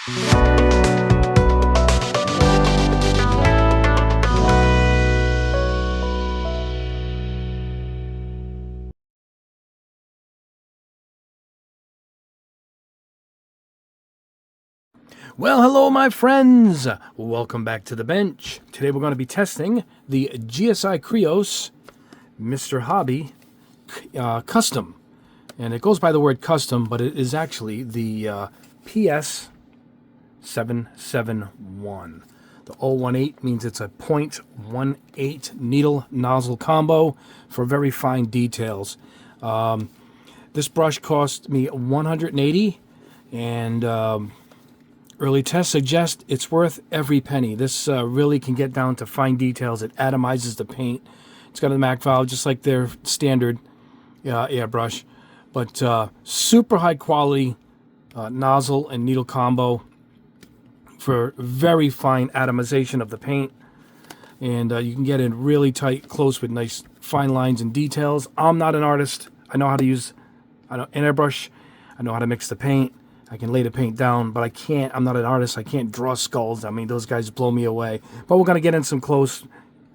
Well, hello, my friends. Welcome back to the bench. Today we're going to be testing the GSI Creos Mr. Hobby Custom. And it goes by the word custom, but it is actually the PS-771. The 018 means it's a .18 needle nozzle combo for very fine details. This brush cost me $180, and early tests suggest it's worth every penny. This really can get down to fine details. It atomizes the paint. It's got a MAC valve just like their standard airbrush, but super high quality nozzle and needle combo for very fine atomization of the paint. And you can get in really tight, close with nice fine lines and details. I'm not an artist. I know how to use an airbrush. I know how to mix the paint. I can lay the paint down, but I can't. I'm not an artist. I can't draw skulls. I mean, those guys blow me away. But we're going to get in some close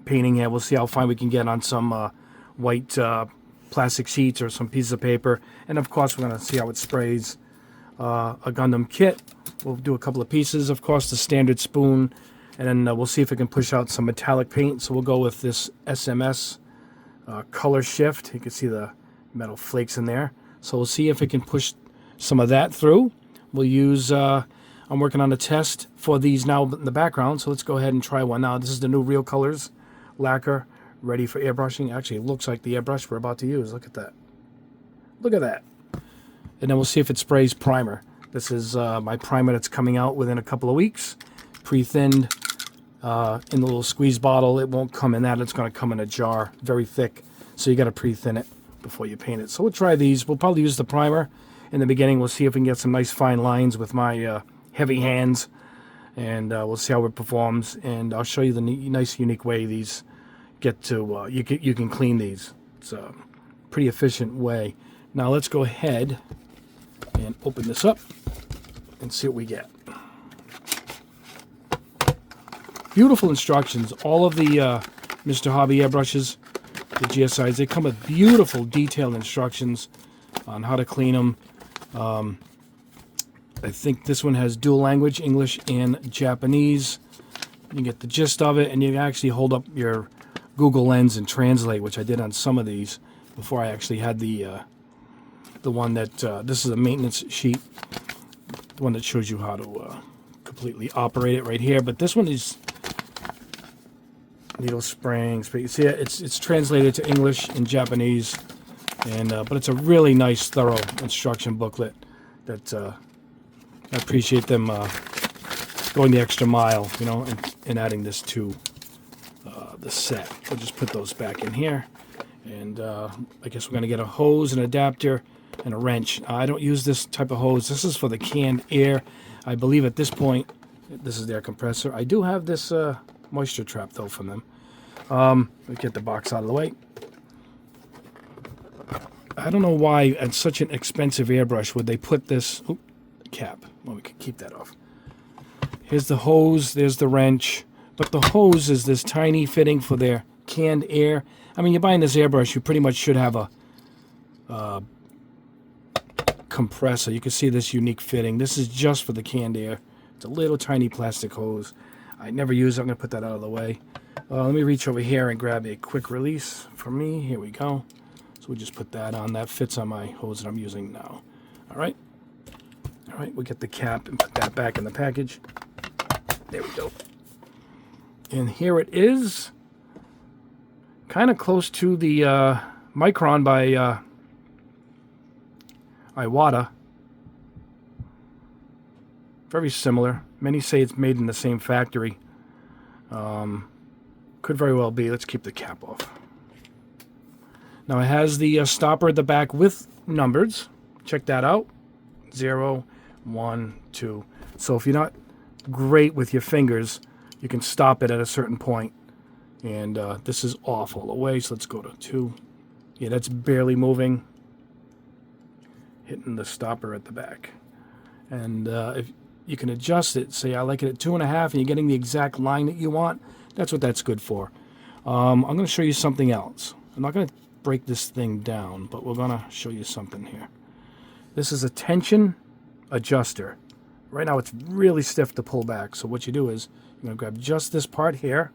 painting here. We'll see how fine we can get on some white plastic sheets or some pieces of paper. And, of course, we're going to see how it sprays. A Gundam kit. We'll do a couple of pieces. Of course, the standard spoon. And then we'll see if it can push out some metallic paint. So we'll go with this SMS color shift. You can see the metal flakes in there. So we'll see if it can push some of that through. We'll use, I'm working on a test for these now in the background, so let's go ahead and try one now. This is the new Real Colors lacquer, ready for airbrushing. Actually, it looks like the airbrush we're about to use. Look at that. Look at that. And then we'll see if it sprays primer. This is my primer that's coming out within a couple of weeks. Pre-thinned in the little squeeze bottle. It won't come in that. It's going to come in a jar, very thick. So you got to pre-thin it before you paint it. So we'll try these. We'll probably use the primer in the beginning. We'll see if we can get some nice fine lines with my heavy hands, and we'll see how it performs. And I'll show you the nice, unique way these get to. You can clean these. It's a pretty efficient way. Now let's go ahead and open this up and see what we get. Beautiful instructions. All of the Mr. Hobby airbrushes, the GSIs, they come with beautiful, detailed instructions on how to clean them. I think this one has dual language, English and Japanese. You get the gist of it, and you can actually hold up your Google Lens and translate, which I did on some of these before I actually had the one that, this is a maintenance sheet, the one that shows you how to completely operate it right here. But this one is needle springs, but you see it's translated to English and Japanese. And but it's a really nice, thorough instruction booklet that I appreciate them going the extra mile, you know, and adding this to the set. We'll just put those back in here, and I guess we're going to get a hose, an adapter, and a wrench. I don't use this type of hose. This is for the canned air. I believe at this point, this is their compressor. I do have this moisture trap, though, from them. Let's get the box out of the way. I don't know why at such an expensive airbrush would they put this cap. Well, we could keep that off. Here's the hose. There's the wrench. But the hose is this tiny fitting for their canned air. I mean, you're buying this airbrush, you pretty much should have a compressor. You can see this unique fitting. This is just for the canned air. It's a little tiny plastic hose. I never use it. I'm going to put that out of the way. Let me reach over here and grab a quick release for me. Here we go. So we just put that on. That fits on my hose that I'm using now. All right. All right, we'll get the cap and put that back in the package. There we go. And here it is. Kind of close to the Micron by Iwata. Very similar. Many say it's made in the same factory. Could very well be. Let's keep the cap off. Now it has the stopper at the back with numbers. Check that out. 0, 1, 2. So if you're not great with your fingers, you can stop it at a certain point. And this is off all the way. So let's go to 2. Yeah, that's barely moving. Hitting the stopper at the back. And if you can adjust it. Say I like it at 2.5 and you're getting the exact line that you want. That's what that's good for. I'm going to show you something else. I'm not going to break this thing down, but we're going to show you something here. This is a tension adjuster. Right now it's really stiff to pull back. So what you do is you're going to grab just this part here.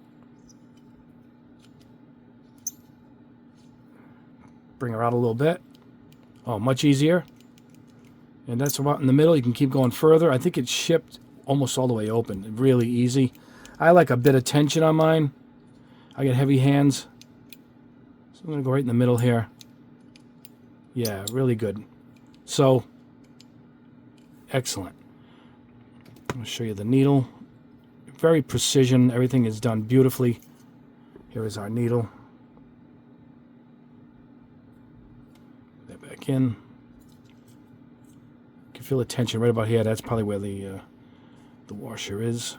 Bring her out a little bit. Oh, much easier. And that's about in the middle. You can keep going further. I think it's shipped almost all the way open. Really easy. I like a bit of tension on mine. I get heavy hands. So I'm going to go right in the middle here. Yeah, really good. So, excellent. I'm going to show you the needle. Very precision. Everything is done beautifully. Here is our needle. Put that back in. You can feel the tension right about here. That's probably where the washer is.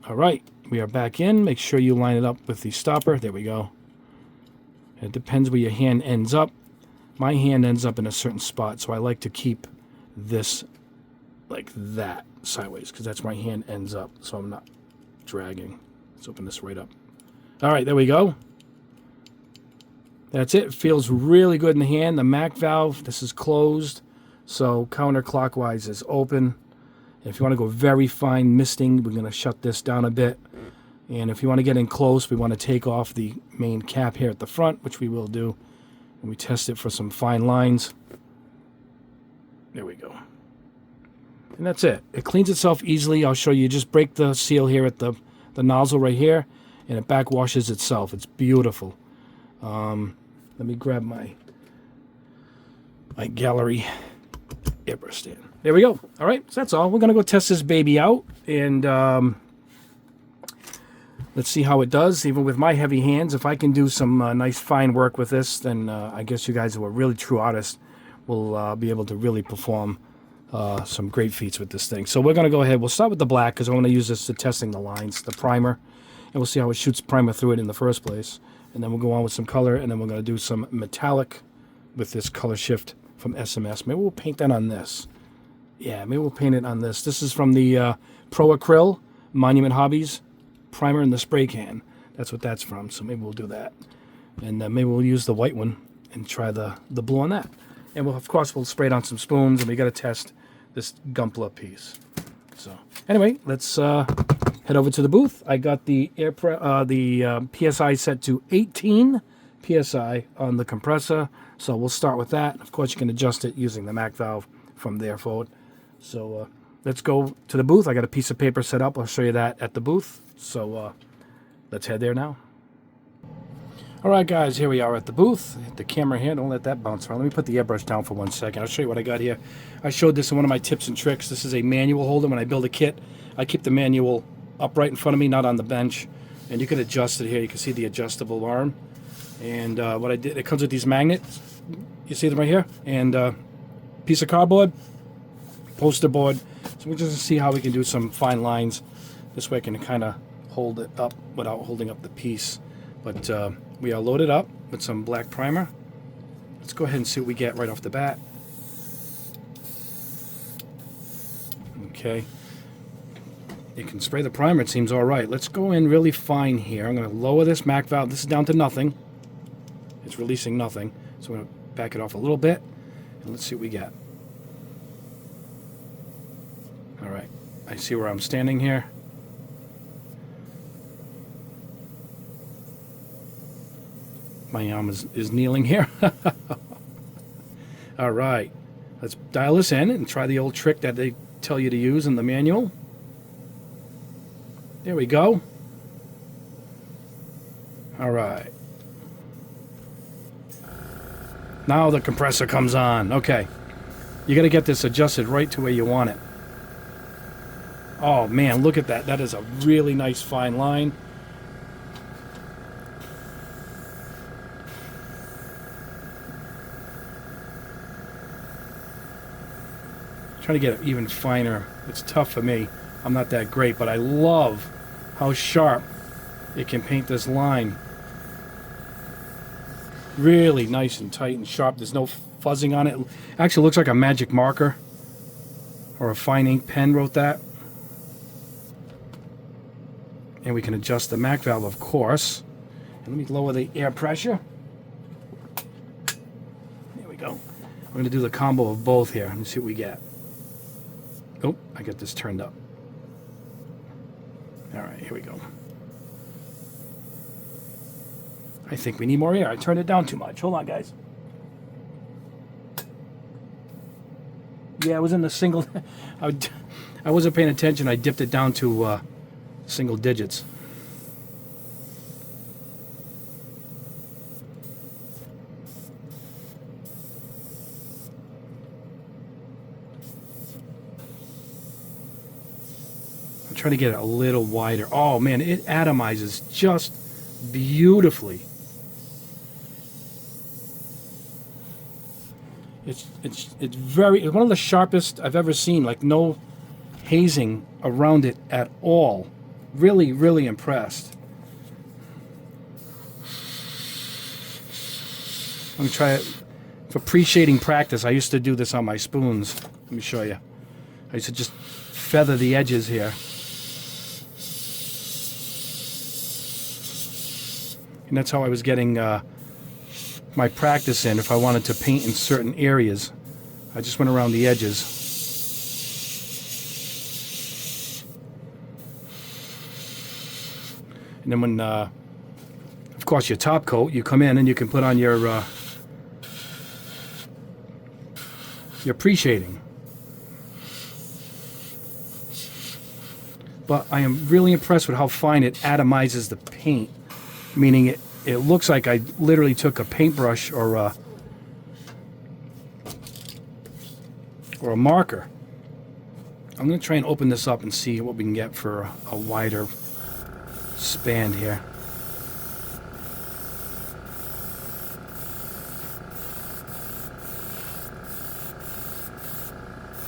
All right, we are back in. Make sure you line it up with the stopper. There we go. It depends where your hand ends up. My hand ends up in a certain spot, so I like to keep this like that sideways because that's where my hand ends up, so I'm not dragging. Let's open this right up. All right, there we go. That's it. Feels really good in the hand. The MAC valve, this is closed, so counterclockwise is open. If you want to go very fine misting, we're going to shut this down a bit. And if you want to get in close, we want to take off the main cap here at the front, which we will do. And we test it for some fine lines. There we go. And that's it. It cleans itself easily. I'll show you. Just break the seal here at the nozzle right here, and it backwashes itself. It's beautiful. Let me grab my gallery airbrush stand. There we go. All right, so that's all. We're going to go test this baby out, and let's see how it does. Even with my heavy hands, if I can do some nice fine work with this, then I guess you guys who are really true artists will be able to really perform some great feats with this thing. So we're going to go ahead. We'll start with the black because I want to use this to testing the lines, the primer, and we'll see how it shoots primer through it in the first place. And then we'll go on with some color, and then we're going to do some metallic with this color shift from SMS. Maybe we'll paint that on this. Yeah, maybe we'll paint it on this. This is from the Pro Acryl Monument Hobbies primer in the spray can. That's what that's from, so maybe we'll do that. And maybe we'll use the white one and try the blue on that. And we'll, of course, we'll spray it on some spoons, and we got to test this Gunpla piece. So anyway, let's head over to the booth. I got the PSI set to 18 PSI on the compressor, so we'll start with that. Of course, you can adjust it using the MAC valve from there forward. So let's go to the booth. I got a piece of paper set up. I'll show you that at the booth. So let's head there now. All right, guys, here we are at the booth. Hit the camera here. Don't let that bounce around. Let me put the airbrush down for 1 second. I'll show you what I got here. I showed this in one of my tips and tricks. This is a manual holder. When I build a kit, I keep the manual upright in front of me, not on the bench. And you can adjust it here. You can see the adjustable arm. And what I did, it comes with these magnets. You see them right here? And piece of cardboard, poster board. So we're just going to see how we can do some fine lines. This way I can kind of hold it up without holding up the piece. But we are loaded up with some black primer. Let's go ahead and see what we get right off the bat. Okay. You can spray the primer, it seems all right. Let's go in really fine here. I'm going to lower this MAC valve. This is down to nothing. It's releasing nothing. So I'm going to back it off a little bit. And let's see what we get. All right. I see where I'm standing here. My arm is kneeling here. All right. Let's dial this in and try the old trick that they tell you to use in the manual. There we go. All right. Now the compressor comes on. Okay. You got to get this adjusted right to where you want it. Oh, man, look at that. That is a really nice fine line. Trying to get it even finer. It's tough for me. I'm not that great, but I love how sharp it can paint this line. Really nice and tight and sharp. There's no fuzzing on it. Actually looks like a magic marker or a fine ink pen wrote that. And we can adjust the MAC valve, of course. And let me lower the air pressure. There we go. We're going to do the combo of both here. Let me see what we get. Oh, I got this turned up. All right, here we go. I think we need more air. I turned it down too much. Hold on, guys. Yeah, I was in the single. I wasn't paying attention. I dipped it down to single digits. I'm trying to get it a little wider. Oh man, it atomizes just beautifully. It's very, one of the sharpest I've ever seen. Like no hazing around it at all. Really, really impressed. Let me try it for pre-shading practice. I used to do this on my spoons. Let me show you. I used to just feather the edges here. And that's how I was getting my practice in. If I wanted to paint in certain areas, I just went around the edges. And then when, of course, your top coat, you come in and you can put on your pre-shading. But I am really impressed with how fine it atomizes the paint. Meaning it looks like I literally took a paintbrush or a marker. I'm going to try and open this up and see what we can get for a wider span here.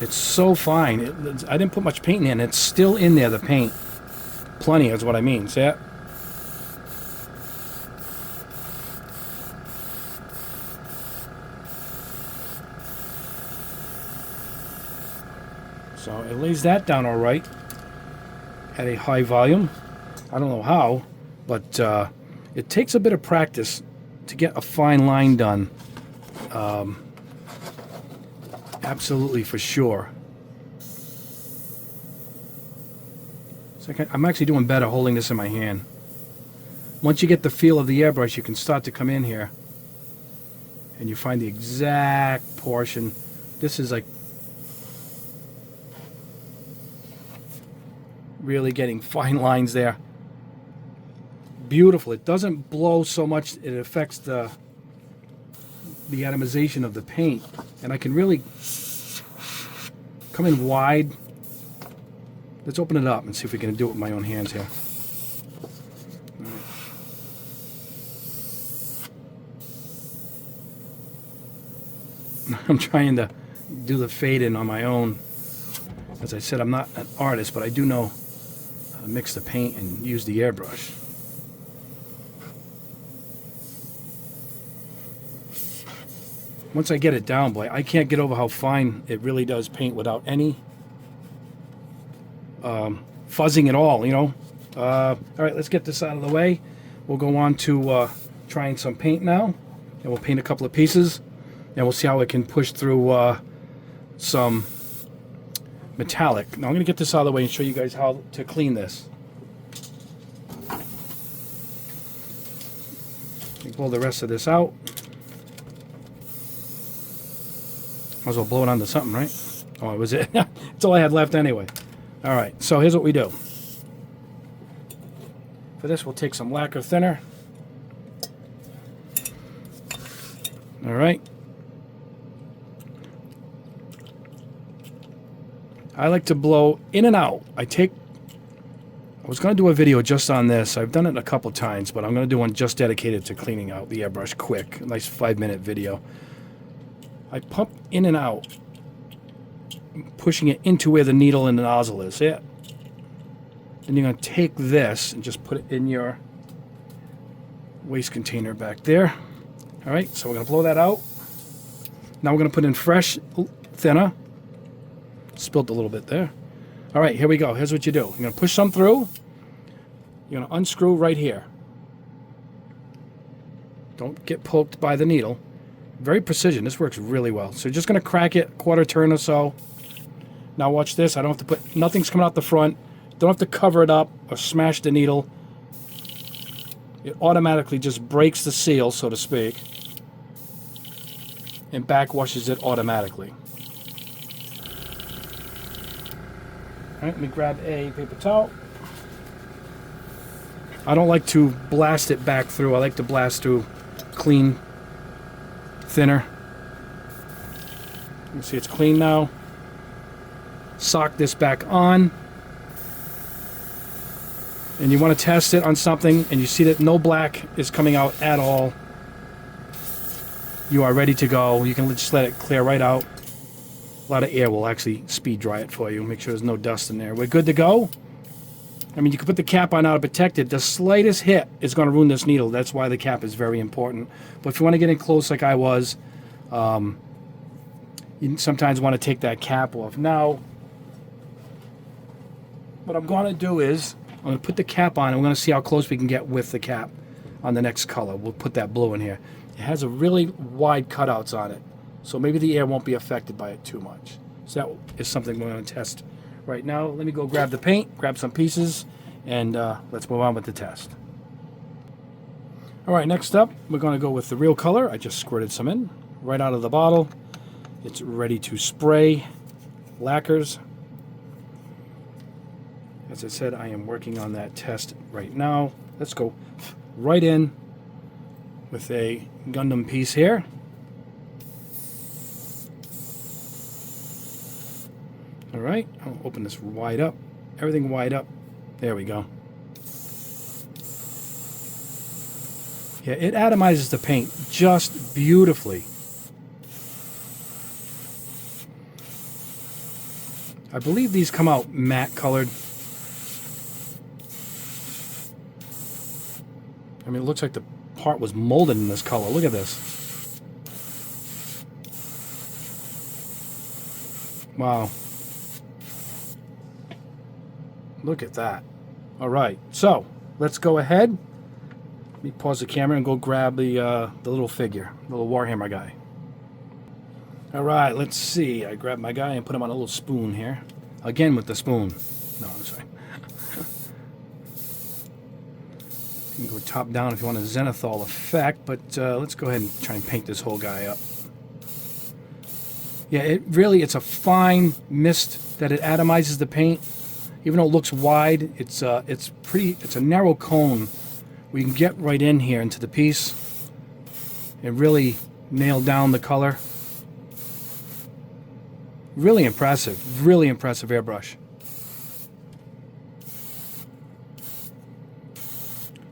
It's so fine. I didn't put much paint in. It's still in there, the paint. Plenty is what I mean. See that? So it lays that down all right at a high volume. I don't know how, but it takes a bit of practice to get a fine line done. Absolutely, for sure. So I'm actually doing better holding this in my hand. Once you get the feel of the airbrush, you can start to come in here and you find the exact portion. This is like really getting fine lines there. Beautiful. It doesn't blow so much it affects the atomization of the paint, and I can really come in wide. Let's open it up and see if we can do it with my own hands here. I'm trying to do the fade in on my own. As I said, I'm not an artist, but I do know how to mix the paint and use the airbrush. Once I get it down, boy, I can't get over how fine it really does paint without any fuzzing at all, you know. All right, let's get this out of the way. We'll go on to trying some paint now, and we'll paint a couple of pieces, and we'll see how it can push through some metallic. Now I'm going to get this out of the way and show you guys how to clean this. Pull the rest of this out. Might as well blow it onto something, right? Oh, it was it. That's all I had left anyway. All right, so here's what we do. For this, we'll take some lacquer thinner. All right. I like to blow in and out. I was going to do a video just on this. I've done it a couple times, but I'm going to do one just dedicated to cleaning out the airbrush quick. A nice 5-minute video. I pump in and out, pushing it into where the needle and the nozzle is. Yeah. And you're going to take this and just put it in your waste container back there. All right, so we're going to blow that out. Now we're going to put in fresh thinner. Spilled a little bit there. All right, here we go. Here's what you do. You're going to push some through. You're going to unscrew right here. Don't get poked by the needle. Very precision. This works really well. So you're just going to crack it a quarter turn or so. Now watch this. I don't have to put... Nothing's coming out the front. Don't have to cover it up or smash the needle. It automatically just breaks the seal, so to speak. And backwashes it automatically. All right, let me grab a paper towel. I don't like to blast it back through. I like to blast through clean, thinner. You can see it's clean now. Sock this back on. And you want to test it on something, and you see that no black is coming out at all. You are ready to go. You can just let it clear right out. A lot of air will actually speed dry it for you. Make sure there's no dust in there. We're good to go. I mean, you can put the cap on now to protect it. The slightest hit is going to ruin this needle. That's why the cap is very important. But if you want to get in close like I was, you sometimes want to take that cap off. Now, what I'm going to do is, I'm going to put the cap on, and we're going to see how close we can get with the cap on the next color. We'll put that blue in here. It has a really wide cutouts on it, so maybe the air won't be affected by it too much. So that is something we're going to test right now. Let me go grab the paint, grab some pieces, and let's move on with the test. All right, next up, we're going to go with the real color. I just squirted some in right out of the bottle. It's ready to spray lacquers. As I said, I am working on that test right now. Let's go right in with a Gundam piece here. All right, I'll open this wide up. Everything wide up. There we go. Yeah, it atomizes the paint just beautifully. I believe these come out matte colored. I mean, it looks like the part was molded in this color. Look at this. Wow. Look at that. All right, so let's go ahead. Let me pause the camera and go grab the little figure, the little Warhammer guy. All right, let's see. I grabbed my guy and put him on a little spoon here. Again with the spoon. No, I'm sorry. You can go top down if you want a zenithal effect, but let's go ahead and try and paint this whole guy up. Yeah, it's a fine mist that it atomizes the paint. Even though it looks wide, it's a narrow cone where you can get right in here into the piece and really nail down the color. Really impressive airbrush.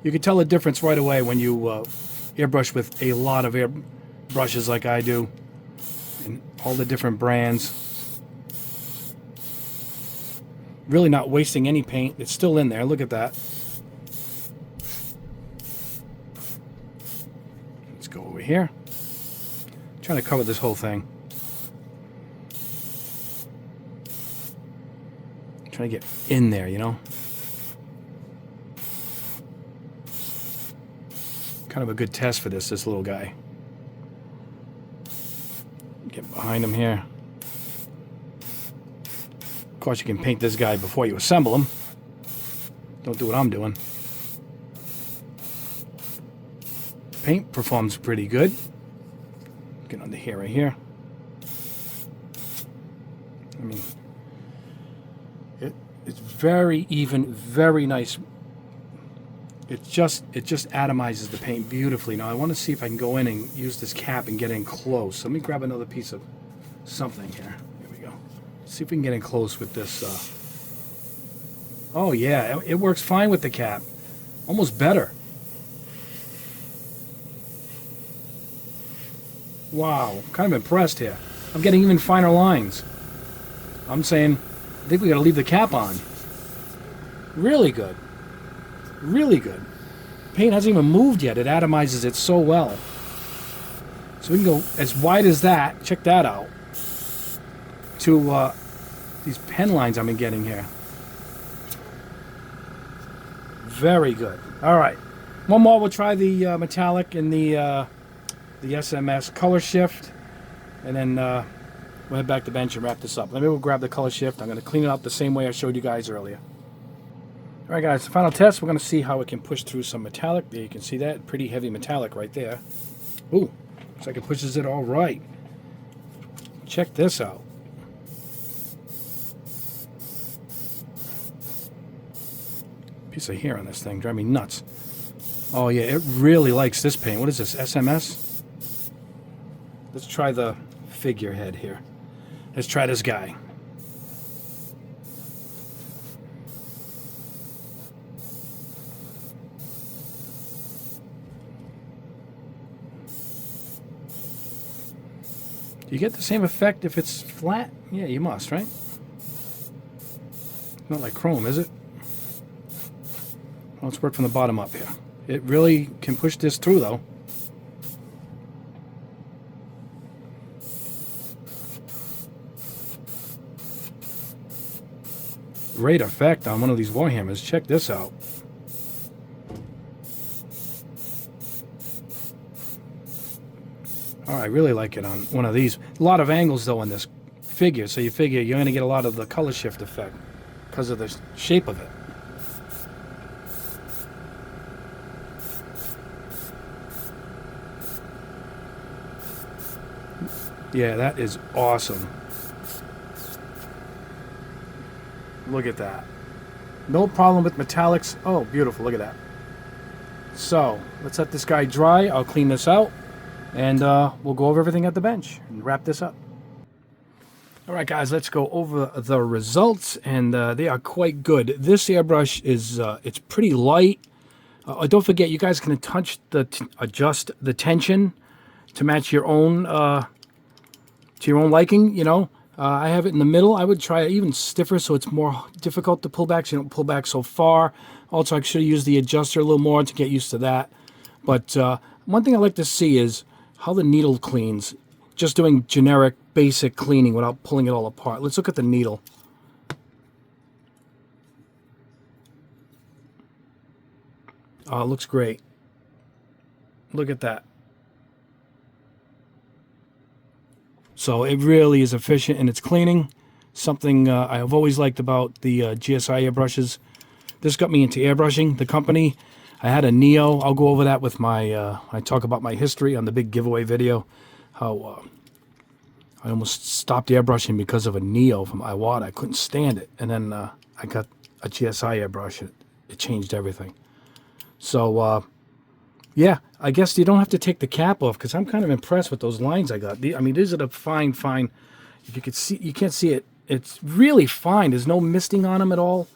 You can tell the difference right away when you airbrush with a lot of airbrushes like I do, and all the different brands. Really not wasting any paint. It's still in there. Look at that. Let's go over here. I'm trying to cover this whole thing. I'm trying to get in there, you know. Kind of a good test for this little guy. Get behind him here. Of course, you can paint this guy before you assemble him. Don't do what I'm doing. Paint performs pretty good. Get under here, right here. I mean, it's very even, very nice. It just atomizes the paint beautifully. Now I want to see if I can go in and use this cap and get in close. Let me grab another piece of something here. Here we go. See if we can get in close with this. Oh yeah, it works fine with the cap. Almost better. Wow, I'm kind of impressed here. I'm getting even finer lines. I'm saying, I think we got to leave the cap on. Really good. Really good. Paint hasn't even moved yet. It atomizes it so well. So we can go as wide as that. Check that out. To these pen lines I've been getting here. Very good. All right. One more. We'll try the metallic and the SMS color shift. And then we'll head back to the bench and wrap this up. Let me go grab the color shift. I'm going to clean it up the same way I showed you guys earlier. All right, guys. The final test. We're going to see how it can push through some metallic. There you can see that. Pretty heavy metallic right there. Ooh. Looks like it pushes it all right. Check this out. Piece of hair on this thing. Drive me nuts. Oh, yeah. It really likes this paint. What is this? SMS? Let's try the figurehead here. Let's try this guy. Do you get the same effect if it's flat? Yeah, you must, right? Not like chrome, is it? Well, let's work from the bottom up here. It really can push this through, though. Great effect on one of these Warhammers. Check this out. Oh, I really like it on one of these. A lot of angles, though, on this figure, so you figure you're going to get a lot of the color shift effect because of the shape of it. Yeah, that is awesome. Look at that. No problem with metallics. Oh, beautiful. Look at that. So, let's let this guy dry. I'll clean this out. And we'll go over everything at the bench and wrap this up. All right, guys, let's go over the results. And they are quite good. This airbrush is it's pretty light. Don't forget, you guys can adjust the tension to match your own liking, you know. I have it in the middle. I would try it even stiffer so it's more difficult to pull back, so you don't pull back so far. Also, I should have used the adjuster a little more to get used to that. But one thing I like to see is how the needle cleans. Just doing generic, basic cleaning without pulling it all apart. Let's look at the needle. Oh, it looks great. Look at that. So it really is efficient in its cleaning. Something I've always liked about the GSI airbrushes. This got me into airbrushing. The company, I had a Neo. I'll go over that with my, I talk about my history on the big giveaway video. How I almost stopped airbrushing because of a Neo from Iwata. I couldn't stand it. And then I got a GSI airbrush. It changed everything. So, yeah, I guess you don't have to take the cap off because I'm kind of impressed with those lines I got. I mean, these are the fine. If you could see, you can't see it. It's really fine. There's no misting on them at all.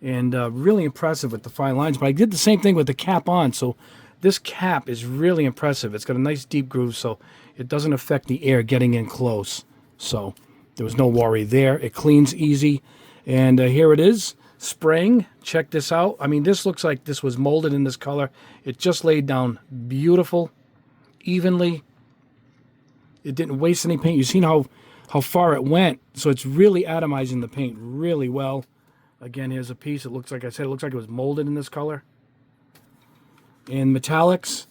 And really impressive with the fine lines. But I did the same thing with the cap on. So this cap is really impressive. It's got a nice deep groove, so it doesn't affect the air getting in close. So there was no worry there. It cleans easy. And here it is. Spraying. Check this out. I mean, this looks like this was molded in this color. It just laid down beautiful, evenly. It didn't waste any paint. You've seen how far it went. So it's really atomizing the paint really well. Again, here's a piece. It looks like I said, it looks like it was molded in this color. And metallics,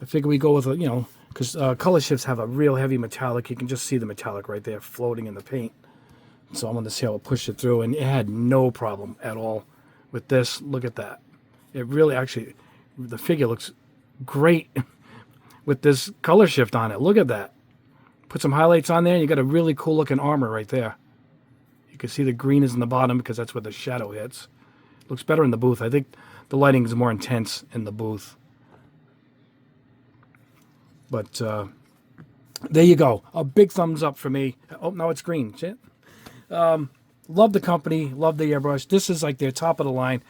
I figure we go with, you know, because color shifts have a real heavy metallic. You can just see the metallic right there floating in the paint. So I'm going to see how it pushed it through. And it had no problem at all with this. Look at that. It really actually, the figure looks great with this color shift on it. Look at that. Put some highlights on there and you got a really cool looking armor right there. You can see the green is in the bottom because that's where the shadow hits. Looks better in the booth. I think the lighting is more intense in the booth. But there you go. A big thumbs up for me. Oh, now it's green. Shit. Love the company. Love the airbrush. This is like their top of the line.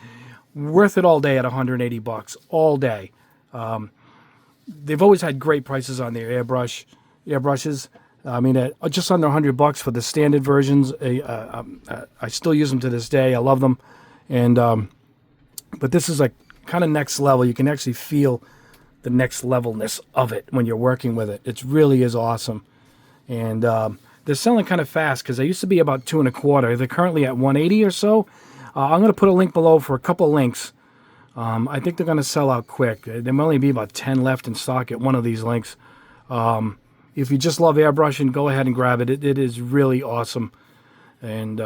Worth it all day at $180. All day. They've always had great prices on their airbrushes. I mean, just under $100 for the standard versions. I still use them to this day. I love them. And but this is like kind of next level. You can actually feel the next levelness of it when you're working with it. It really is awesome. And they're selling kind of fast because they used to be about $2.25. They're currently at $180 or so. I'm going to put a link below for a couple of links. I think they're going to sell out quick. There may only be about 10 left in stock at one of these links. If you just love airbrushing, go ahead and grab it. It is really awesome and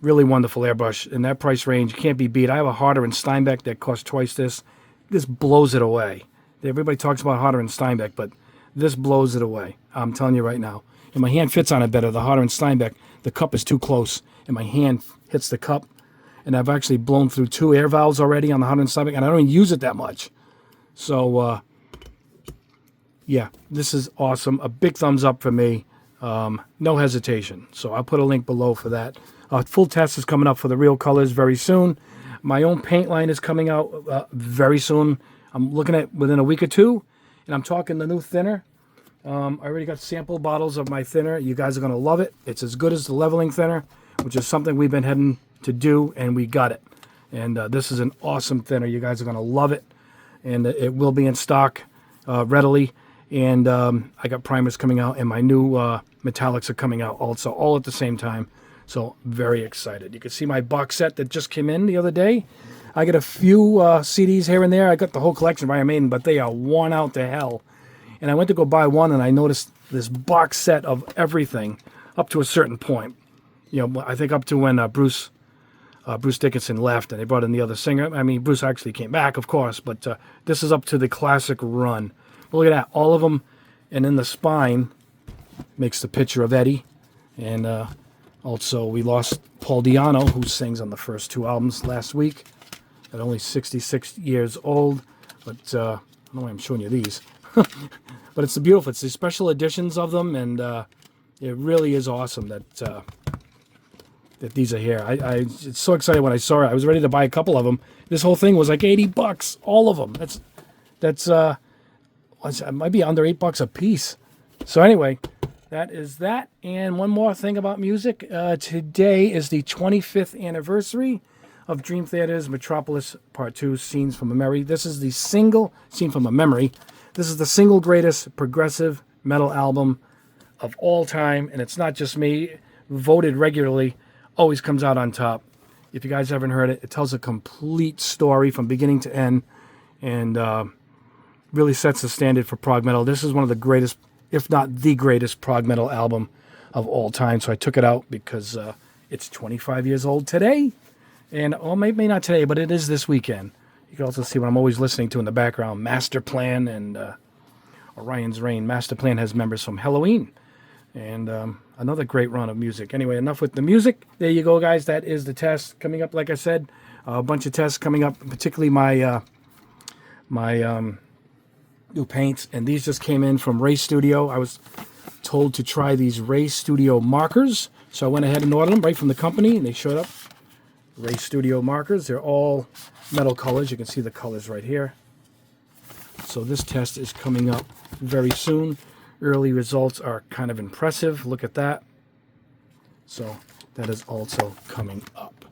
really wonderful airbrush. In that price range, can't be beat. I have a Harder and Steinbeck that costs twice this. This blows it away. Everybody talks about Harder and Steinbeck, but this blows it away. I'm telling you right now. And my hand fits on it better. The Harder and Steinbeck, the cup is too close, and my hand hits the cup. And I've actually blown through 2 air valves already on the Harder and Steinbeck, and I don't even use it that much. So, yeah, this is awesome. A big thumbs up for me. No hesitation. So I'll put a link below for that. Full test is coming up for the real colors very soon. My own paint line is coming out very soon. I'm looking at within a week or two, and I'm talking the new thinner. I already got sample bottles of my thinner. You guys are going to love it. It's as good as the leveling thinner, which is something we've been heading to do, and we got it. And this is an awesome thinner. You guys are going to love it, and it will be in stock readily. And I got primers coming out, and my new metallics are coming out also, all at the same time. So very excited. You can see my box set that just came in the other day. I got a few CDs here and there. I got the whole collection by Iron Maiden, but they are worn out to hell. And I went to go buy one, and I noticed this box set of everything up to a certain point. You know, I think up to when Bruce Dickinson left, and they brought in the other singer. I mean, Bruce actually came back, of course, but this is up to the classic run. But look at that, all of them, and in the spine makes the picture of Eddie. And also, we lost Paul Di'Anno, who sings on the first 2 albums last week, at only 66 years old. But I don't know why I'm showing you these. But it's beautiful. It's the special editions of them, and it really is awesome that these are here. I it's so excited when I saw it. I was ready to buy a couple of them. This whole thing was like $80, all of them. That's it might be under $8 a piece. So anyway, that is that. And one more thing about music. Today is the 25th anniversary of Dream Theater's Metropolis Part 2, Scenes from a Memory. This is the single, Scene from a Memory. This is the single greatest progressive metal album of all time. And it's not just me. Voted regularly. Always comes out on top. If you guys haven't heard it, it tells a complete story from beginning to end. And really sets the standard for prog metal. This is one of the greatest, if not the greatest, prog metal album of all time. So I took it out because it's 25 years old today. And, well, maybe not today, but it is this weekend. You can also see what I'm always listening to in the background, Master Plan and Orion's Reign. Master Plan has members from Halloween. And another great run of music. Anyway, enough with the music. There you go, guys. That is the test coming up. Like I said, a bunch of tests coming up, particularly my new paints. And these just came in from Ray Studio. I was told to try these Ray Studio markers. So I went ahead and ordered them right from the company, and they showed up. Ray Studio markers. They're all metal colors. You can see the colors right here. So this test is coming up very soon. Early results are kind of impressive. Look at that. So that is also coming up.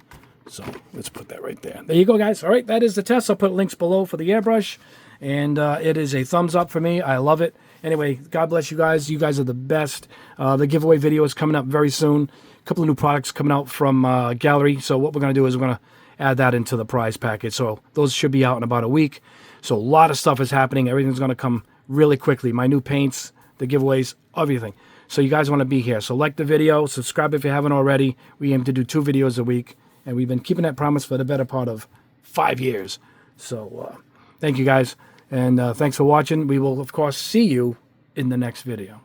So let's put that right there. There you go, guys. All right, that is the test. I'll put links below for the airbrush. And it is a thumbs up for me. I love it. Anyway, God bless you guys. You guys are the best. The giveaway video is coming up very soon. A couple of new products coming out from Gallery. So what we're going to do is we're going to add that into the prize package. So those should be out in about a week. So a lot of stuff is happening. Everything's going to come really quickly. My new paints, the giveaways, everything. So you guys want to be here. So like the video, subscribe if you haven't already. We aim to do 2 videos a week. And we've been keeping that promise for the better part of 5 years. So thank you guys. And thanks for watching. We will, of course, see you in the next video.